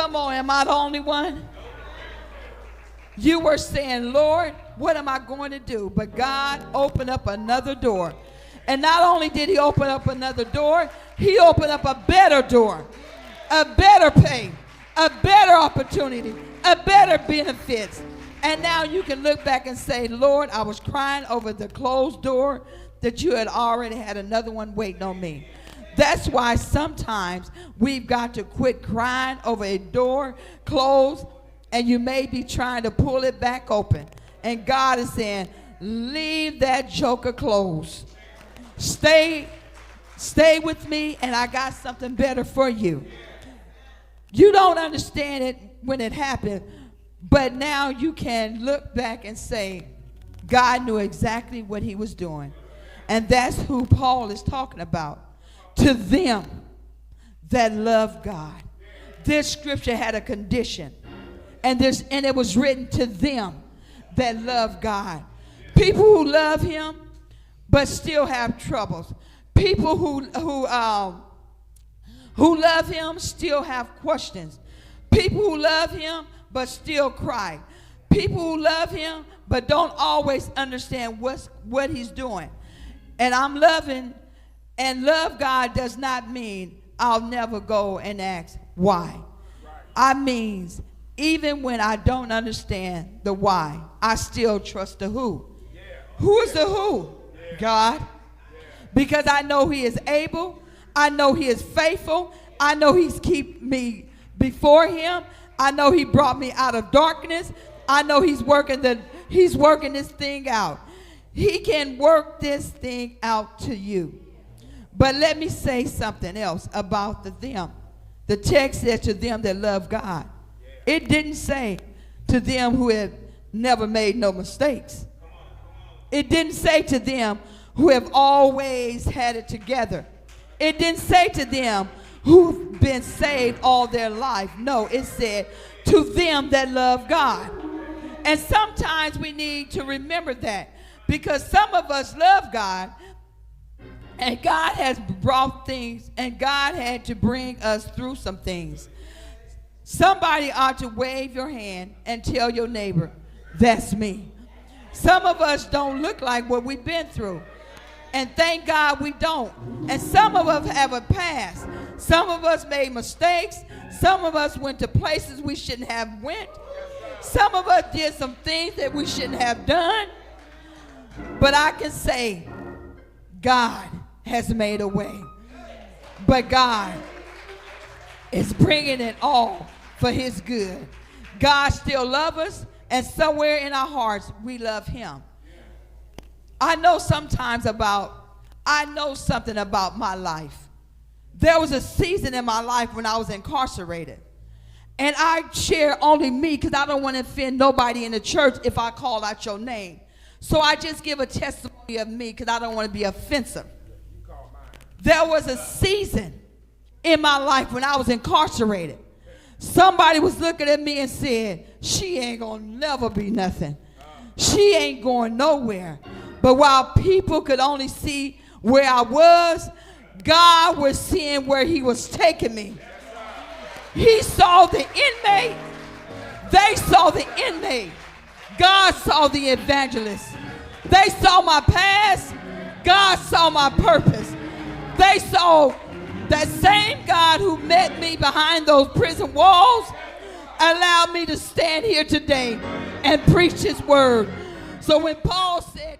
Come on, am I the only one? You were saying, Lord, what am I going to do? But God opened up another door. And not only did he open up another door, he opened up a better door, a better pay, a better opportunity, a better benefits. And now you can look back and say, Lord, I was crying over the closed door that you had already had another one waiting on me. That's why sometimes we've got to quit crying over a door closed, and you may be trying to pull it back open. And God is saying, leave that joker closed. Stay with me, and I got something better for you. You don't understand it when it happened, but now you can look back and say, God knew exactly what he was doing. And that's who Paul is talking about. To them that love God. This scripture had a condition. And it was written to them that love God. People who love him but still have troubles. People who love him still have questions. People who love him but still cry. People who love him but don't always understand what he's doing. And I'm loving, and love God does not mean I'll never go and ask why. I means even when I don't understand the why, I still trust the who. Who is the who? God. Because I know he is able. I know he is faithful. I know he's kept me before him. I know he brought me out of darkness. I know he's working this thing out. He can work this thing out to you. But let me say something else about them. The text said to them that love God. It didn't say to them who have never made no mistakes. It didn't say to them who have always had it together. It didn't say to them who've been saved all their life. No, it said to them that love God. And sometimes we need to remember that, because some of us love God, and God has brought things, and God had to bring us through some things. Somebody ought to wave your hand and tell your neighbor, that's me. Some of us don't look like what we've been through. And thank God we don't. And some of us have a past. Some of us made mistakes. Some of us went to places we shouldn't have went. Some of us did some things that we shouldn't have done. But I can say, God has made a way. But God is bringing it all for his good. God still loves us, and somewhere in our hearts, we love him. I know something about my life. There was a season in my life when I was incarcerated. And I share only me because I don't want to offend nobody in the church if I call out your name. So I just give a testimony of me because I don't want to be offensive. There was a season in my life when I was incarcerated. Somebody was looking at me and said, she ain't going to never be nothing. She ain't going nowhere. But while people could only see where I was, God was seeing where he was taking me. He saw the inmate. They saw the inmate. God saw the evangelist. They saw my past. God saw my purpose. They saw that same God who met me behind those prison walls allowed me to stand here today and preach his word. So when Paul said,